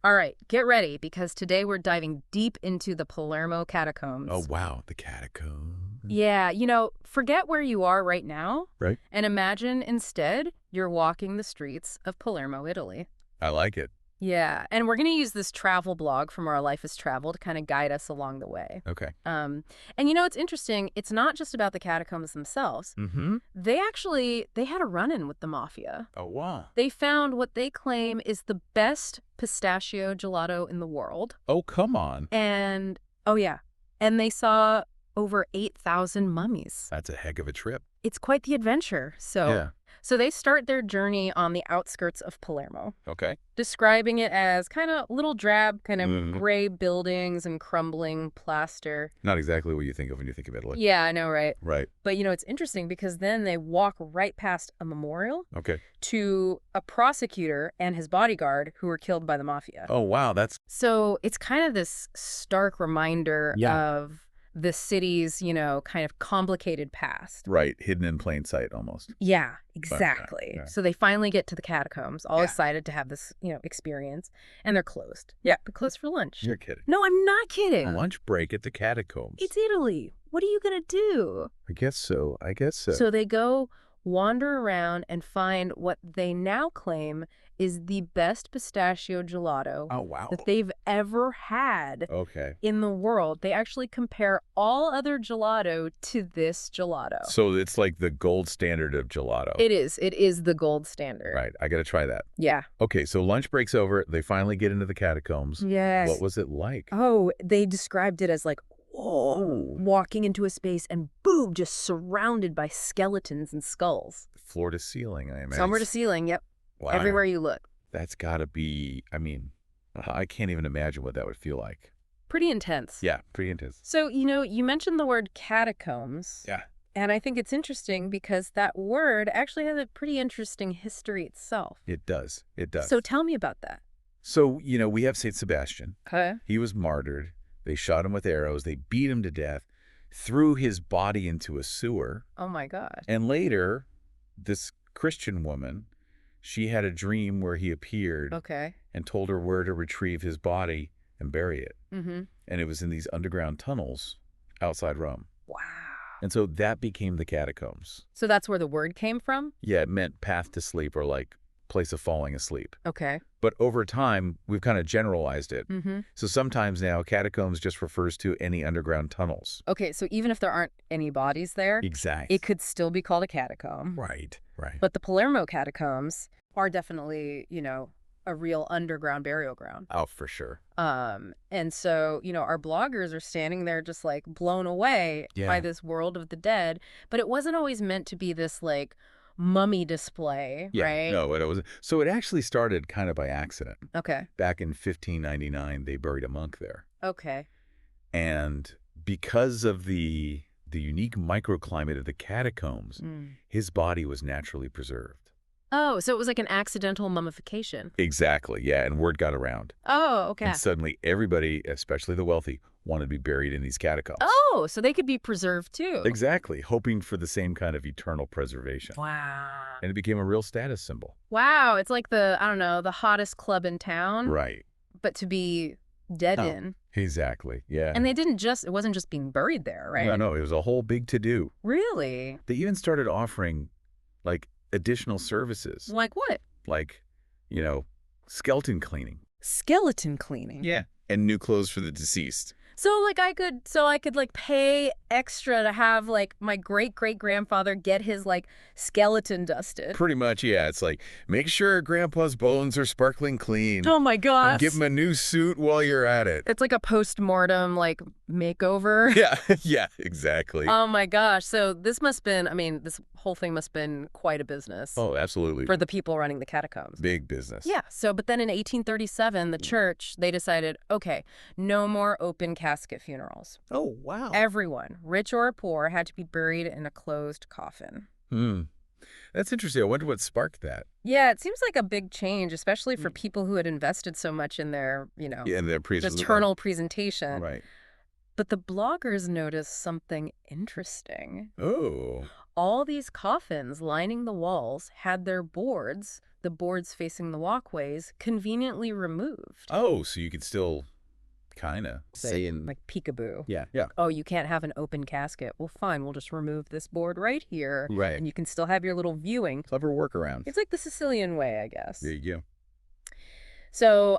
All right, get ready, because today we're diving deep into the Palermo Catacombs. Oh, wow. The catacombs. Yeah, forget where you are right now, Right. and imagine instead you're walking the streets of Palermo, Italy. I like it. Yeah, and we're going to use this travel blog from Our Life as Travel to kind of guide us along the way. Okay. And it's interesting. It's not just about the catacombs themselves. Mm-hmm. They had a run-in with the mafia. Oh, wow. They found what they claim is the best pistachio gelato in the world. Oh, come on. And, oh yeah, and they saw over 8,000 mummies. That's a heck of a trip. It's quite the adventure. So they start their journey on the outskirts of Palermo, Okay. describing it as kind of little drab, kind of Mhm. gray buildings and crumbling plaster. Not exactly what you think of when you think of Italy. Yeah, I know, right? Right. But, it's interesting because then they walk right past a memorial Okay. to a prosecutor and his bodyguard who were killed by the mafia. Oh, wow. That's... So it's kind of this stark reminder Yeah. of the city's, kind of complicated past. Right. Hidden in plain sight, almost. Yeah, exactly. Yeah. So they finally get to the catacombs, all Yeah. excited to have this, experience, and they're closed. Yeah, they're closed for lunch. You're kidding. No, I'm not kidding. Lunch break at the catacombs. It's Italy. What are you going to do? I guess so. So they go wander around and find what they now claim is the best pistachio gelato Oh, wow. that they've ever had Okay. in the world. They actually compare all other gelato to this gelato. So it's like the gold standard of gelato. It is the gold standard. Right. I got to try that. Yeah. Okay. So lunch break's over. They finally get into the catacombs. Yes. What was it like? Oh, they described it as like, whoa, walking into a space and boom, just surrounded by skeletons and skulls. Floor to ceiling, I imagine. Somewhere to ceiling, yep. Wow. Everywhere you look. That's got to be, I can't even imagine what that would feel like. Pretty intense. Yeah, pretty intense. So, you mentioned the word catacombs. Yeah. And I think it's interesting because that word actually has a pretty interesting history itself. It does. It does. So tell me about that. So, we have St. Sebastian. Okay. He was martyred. They shot him with arrows. They beat him to death, threw his body into a sewer. Oh, my God. And later, this Christian woman, she had a dream where he appeared Okay. and told her where to retrieve his body and bury it. Mm-hmm. And it was in these underground tunnels outside Rome. Wow. And so that became the catacombs. So that's where the word came from? Yeah, it meant path to sleep, or like place of falling asleep. Okay. But over time, we've kind of generalized it. Mm-hmm. So sometimes now catacombs just refers to any underground tunnels. Okay, so even if there aren't any bodies there, Exactly. it could still be called a catacomb. Right. But the Palermo catacombs are definitely, a real underground burial ground. Oh, for sure. And so, our bloggers are standing there just like blown away by this world of the dead. But it wasn't always meant to be this like mummy display, Yeah, right? no, it wasn't. So it actually started kind of by accident. Okay. Back in 1599, they buried a monk there. Okay. And because of the unique microclimate of the catacombs, his body was naturally preserved. Oh, so it was like an accidental mummification. Exactly, yeah, and word got around. Oh, okay. And suddenly everybody, especially the wealthy, wanted to be buried in these catacombs. Oh, so they could be preserved too. Exactly, hoping for the same kind of eternal preservation. Wow. And it became a real status symbol. Wow, it's like the hottest club in town. Right. But to be dead Oh. in. Exactly, yeah. And it wasn't just being buried there, right? No, it was a whole big to-do. Really? They even started offering, like, additional services. Like what? Like, skeleton cleaning. Skeleton cleaning. Yeah. And new clothes for the deceased. So I could like pay extra to have like my great-great-grandfather get his like skeleton dusted. Pretty much, yeah. It's like, make sure Grandpa's bones are sparkling clean. Oh my gosh. And give him a new suit while you're at it. It's like a post-mortem like makeover. Yeah, yeah, exactly. Oh my gosh. So this whole thing must have been quite a business. Oh, absolutely. For the people running the catacombs. Big business. Yeah. So, but then in 1837, the church, they decided, okay, no more open casket funerals. Oh, wow. Everyone, rich or poor, had to be buried in a closed coffin. That's interesting. I wonder what sparked that. Yeah, it seems like a big change, especially for people who had invested so much in their, Yeah, and their eternal presentation. Right. But the bloggers noticed something interesting. Oh. all these coffins lining the walls had their boards, the boards facing the walkways, conveniently removed. Oh, so you could still kind of say in... Like peekaboo. Yeah, yeah. Oh, you can't have an open casket. Well, fine, we'll just remove this board right here. Right. And you can still have your little viewing. Clever workaround. It's like the Sicilian way, I guess. There you go. So,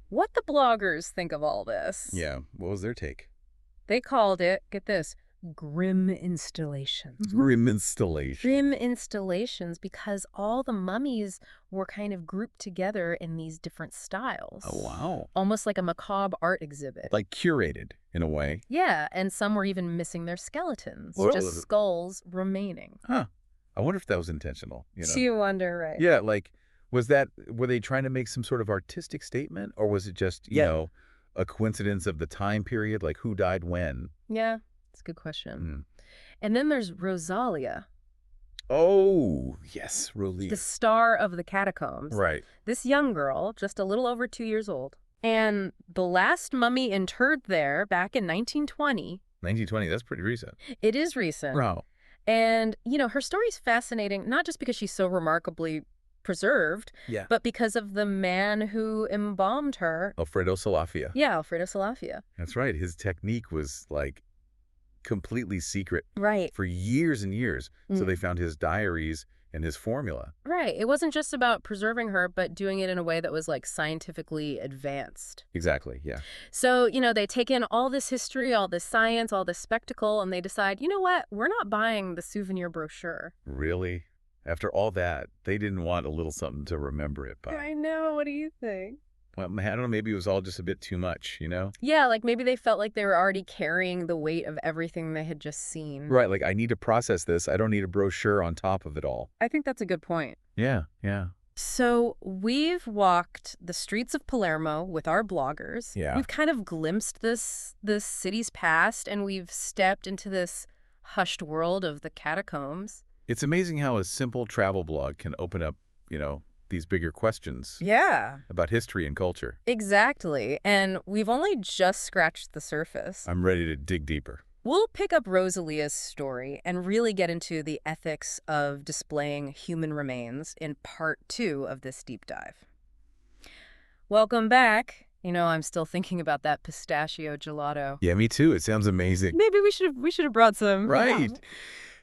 what the bloggers think of all this? Yeah, what was their take? They called it, get this, grim installations. Grim installations. Grim installations because all the mummies were kind of grouped together in these different styles. Oh, wow. Almost like a macabre art exhibit. Like curated, in a way. Yeah, and some were even missing their skeletons. Whoa. Just skulls remaining. Huh. I wonder if that was intentional. So you wonder, right? Yeah, like, were they trying to make some sort of artistic statement? Or was it just, you know, a coincidence of the time period? Like, who died when? Yeah, it's a good question. And then there's Rosalia. Oh, yes, Rosalia. The star of the catacombs. Right. This young girl, just a little over 2 years old. And the last mummy interred there back in 1920. 1920, that's pretty recent. It is recent. Wow. And, you know, her story's fascinating, not just because she's so remarkably preserved, but because of the man who embalmed her. Alfredo Salafia. Yeah, Alfredo Salafia. That's right. His technique was, like, completely secret. Right. For years and years. So they found his diaries and his formula. Right. It wasn't just about preserving her, but doing it in a way that was, like, scientifically advanced. Exactly, yeah. So, you know, they take in all this history, all this science, all this spectacle, and they decide, you know what? We're not buying the souvenir brochure. Really? After all that, they didn't want a little something to remember it by. I know. What do you think? Well, I don't know. Maybe it was all just a bit too much, you know? Yeah, like maybe they felt like they were already carrying the weight of everything they had just seen. Right, like I need to process this. I don't need a brochure on top of it all. I think that's a good point. Yeah, yeah. So we've walked the streets of Palermo with our bloggers. Yeah. We've kind of glimpsed this city's past, and we've stepped into this hushed world of the catacombs. It's amazing how a simple travel blog can open up, you know, these bigger questions. Yeah. About history and culture. Exactly. And we've only just scratched the surface. I'm ready to dig deeper. We'll pick up Rosalia's story and really get into the ethics of displaying human remains in part 2 of this deep dive. Welcome back. You know, I'm still thinking about that pistachio gelato. Yeah, me too. It sounds amazing. Maybe we should have brought some. Right. Yeah.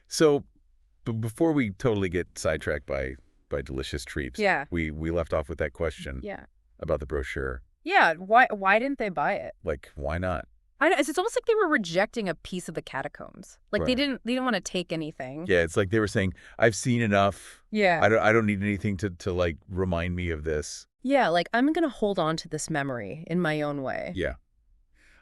So, before we totally get sidetracked by delicious treats, we left off with that question about the brochure. Yeah, why didn't they buy it? Like, why not? I know, it's almost like they were rejecting a piece of the catacombs. Like they didn't want to take anything. Yeah, it's like they were saying, I've seen enough. Yeah. I don't need anything to like remind me of this. Yeah, like I'm going to hold on to this memory in my own way. Yeah.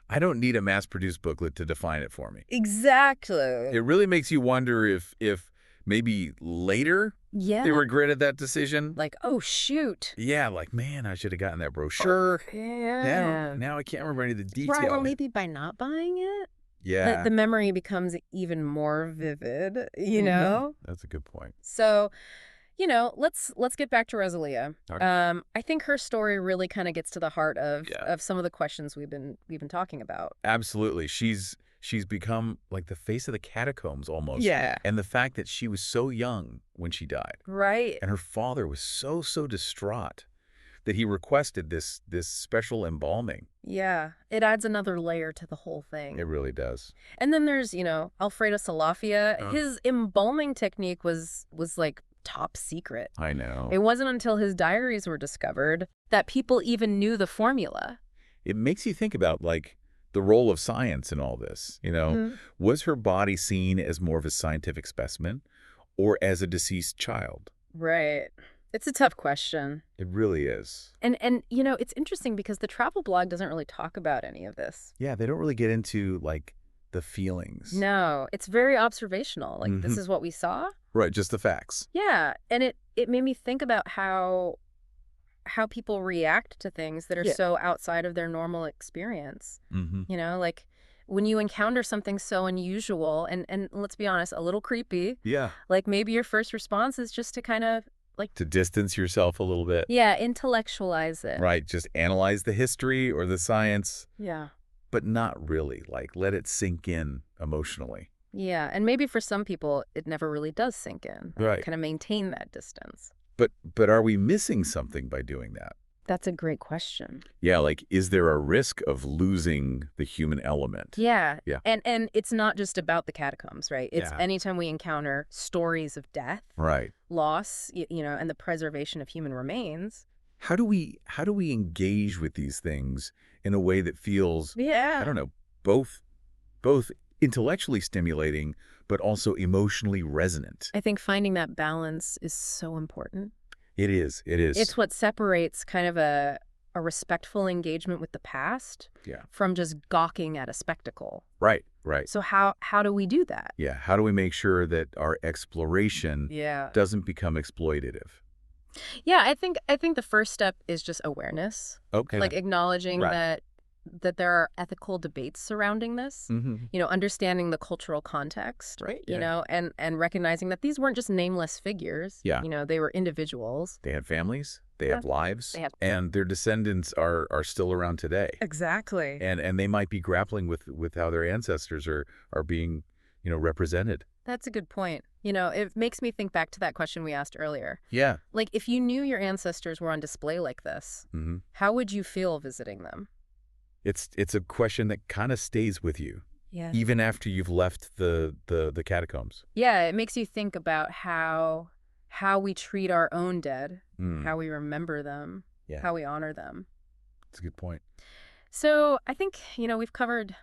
I don't need a mass-produced booklet to define it for me. Exactly. It really makes you wonder if maybe later they regretted that decision. Like, oh, shoot. Yeah, like, man, I should have gotten that brochure. Oh, yeah. Now I can't remember any of the details. Right, or maybe by not buying it, the memory becomes even more vivid, you know? That's a good point. So, you know, let's get back to Rosalia. Okay. I think her story really kind of gets to the heart of some of the questions we've been talking about. Absolutely. She's become like the face of the catacombs almost. Yeah. And the fact that she was so young when she died. Right. And her father was so distraught that he requested this special embalming. Yeah. It adds another layer to the whole thing. It really does. And then there's, you know, Alfredo Salafia. His embalming technique was like top secret. I know. It wasn't until his diaries were discovered that people even knew the formula. It makes you think about, like, the role of science in all this. You know, was her body seen as more of a scientific specimen or as a deceased child? Right. It's a tough question. It really is. And you know, it's interesting because the travel blog doesn't really talk about any of this. Yeah, they don't really get into, like, the feelings. No, it's very observational. Like, this is what we saw. Right, just the facts. Yeah, and it made me think about how people react to things that are so outside of their normal experience. You know, like when you encounter something so unusual and let's be honest, a little creepy. Yeah. Like maybe your first response is just to kind of like to distance yourself a little bit. Yeah, intellectualize it. Right, just analyze the history or the science. Yeah. But not really, like let it sink in emotionally. Yeah, and maybe for some people, it never really does sink in. Right. Kind of maintain that distance. But are we missing something by doing that? That's a great question. Yeah, like, is there a risk of losing the human element? Yeah. Yeah. And it's not just about the catacombs, right? It's Yeah. anytime we encounter stories of death, Right. loss, and the preservation of human remains. How do we engage with these things in a way that feels, I Yeah. don't know, both intellectually stimulating but also emotionally resonant? I think finding that balance is so important. It is. It is. It's what separates kind of a respectful engagement with the past Yeah. from just gawking at a spectacle. Right. Right. So how do we do that? Yeah. How do we make sure that our exploration Yeah. doesn't become exploitative? Yeah, I think the first step is just awareness. Okay. Like acknowledging Right. that there are ethical debates surrounding this. Mm-hmm. Understanding the cultural context, Right. and recognizing that these weren't just nameless figures. Yeah. They were individuals. They had families. They Yeah. have lives. They have- And their descendants are still around today. Exactly. And they might be grappling with how their ancestors are being, represented. That's a good point. It makes me think back to that question we asked earlier. Yeah. Like, if you knew your ancestors were on display like this, Mm-hmm. how would you feel visiting them? It's a question that kind of stays with you Yeah. even after you've left the catacombs. Yeah, it makes you think about how we treat our own dead, Mm. how we remember them, Yeah. how we honor them. That's a good point. So I think, we've covered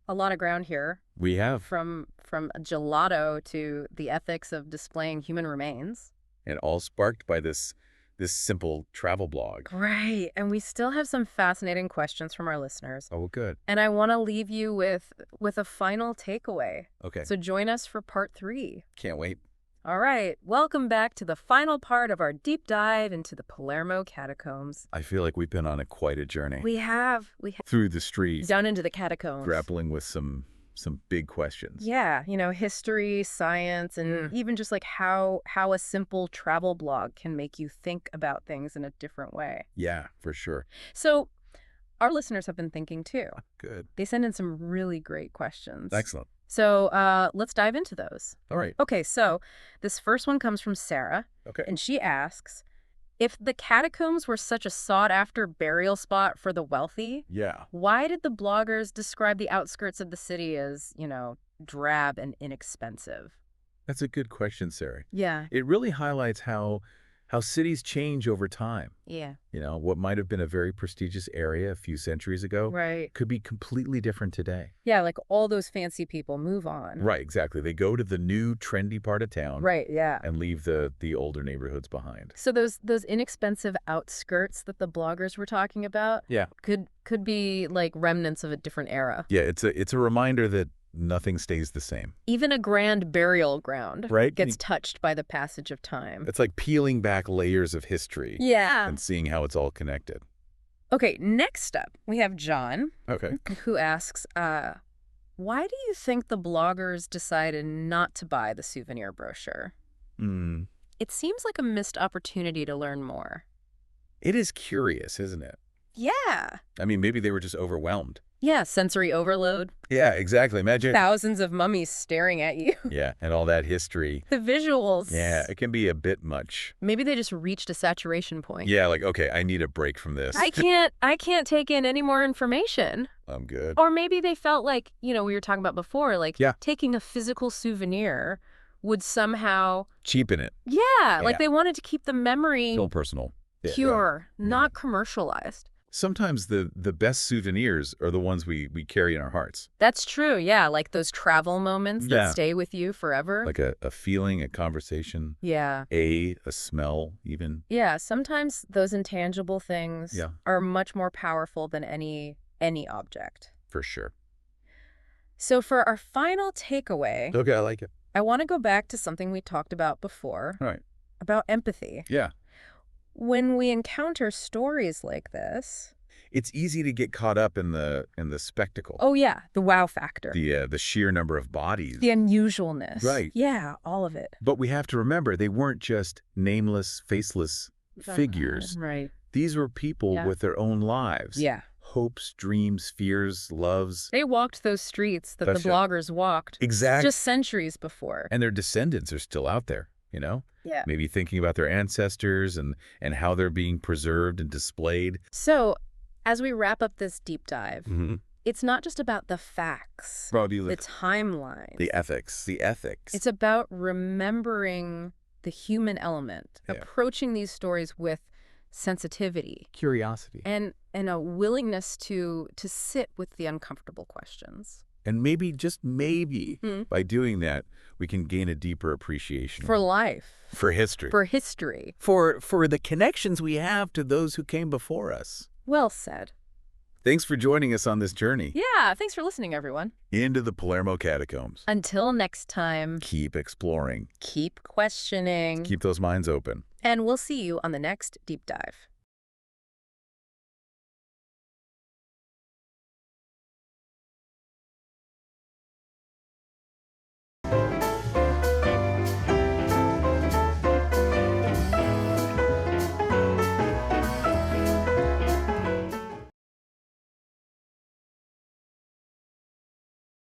a lot of ground here, We have, from gelato to the ethics of displaying human remains. and all sparked by this simple travel blog. Right. And we still have some fascinating questions from our listeners. Oh, well, good. And I want to leave you with a final takeaway. Okay. So join us for part 3. Can't wait. All right. Welcome back to the final part of our deep dive into the Palermo Catacombs. I feel like we've been on quite a journey We have through the streets, down into the catacombs. grappling with some big questions. Yeah, history, science, and even just like how a simple travel blog can make you think about things in a different way. Yeah, for sure. So our listeners have been thinking too. Good. They send in some really great questions. Excellent. So let's dive into those. All right. Okay, so this first one comes from Sarah, Okay. and she asks, if the catacombs were such a sought-after burial spot for the wealthy, Yeah. why did the bloggers describe the outskirts of the city as, drab and inexpensive? That's a good question, Sarah. Yeah. It really highlights how cities change over time. Yeah. What might have been a very prestigious area a few centuries ago Right. could be completely different today. Yeah, like all those fancy people move on. Right, exactly. They go to the new trendy part of town Right, yeah. and leave the older neighborhoods behind. So those inexpensive outskirts that the bloggers were talking about Yeah. could be like remnants of a different era. Yeah, it's a reminder that nothing stays the same. Even a grand burial ground Right? gets touched by the passage of time. It's like peeling back layers of history Yeah. and seeing how it's all connected. Okay, next up, we have John, Okay. who asks, why do you think the bloggers decided not to buy the souvenir brochure? Mm. It seems like a missed opportunity to learn more. It is curious, isn't it? Yeah. I mean, maybe they were just overwhelmed. Yeah, sensory overload. Yeah, exactly. Imagine. Thousands of mummies staring at you. Yeah, and all that history. The visuals. Yeah, it can be a bit much. Maybe they just reached a saturation point. Yeah, like, okay, I need a break from this. I can't take in any more information. I'm good. Or maybe they felt like, we were talking about before, like Yeah. taking a physical souvenir would somehow, Cheapen it. like Yeah. they wanted to keep the memory Still personal. Yeah, pure, yeah. not commercialized. Sometimes the best souvenirs are the ones we carry in our hearts. That's true, yeah, like those travel moments that Yeah. stay with you forever. Like a feeling, a conversation, Yeah. a smell even. Yeah, sometimes those intangible things Yeah. are much more powerful than any object. For sure. So for our final takeaway, Okay, I like it. I want to go back to something we talked about before, All right. about empathy. Yeah. When we encounter stories like this, It's easy to get caught up in the spectacle. oh yeah, the wow factor, The sheer number of bodies. the unusualness. Right. Yeah, all of it. But we have to remember they weren't just nameless, faceless figures. Right. These were people Yeah. with their own lives. Yeah. hopes, dreams, fears, loves. They walked those streets that the That's it. bloggers walked Exactly. just centuries before. And their descendants are still out there, you know? Yeah. Maybe thinking about their ancestors and how they're being preserved and displayed. So, as we wrap up this deep dive, Mm-hmm. it's not just about the facts, The the timeline. The ethics. The ethics. It's about remembering the human element, Yeah. approaching these stories with sensitivity Curiosity. and a willingness to sit with the uncomfortable questions. And maybe, just maybe, Hmm. by doing that, we can gain a deeper appreciation. For life. For history. For history. For the connections we have to those who came before us. Well said. Thanks for joining us on this journey Yeah, thanks for listening, everyone. into the Palermo Catacombs. Until next time, Keep exploring. keep questioning, Keep those minds open. and we'll see you on the next deep dive.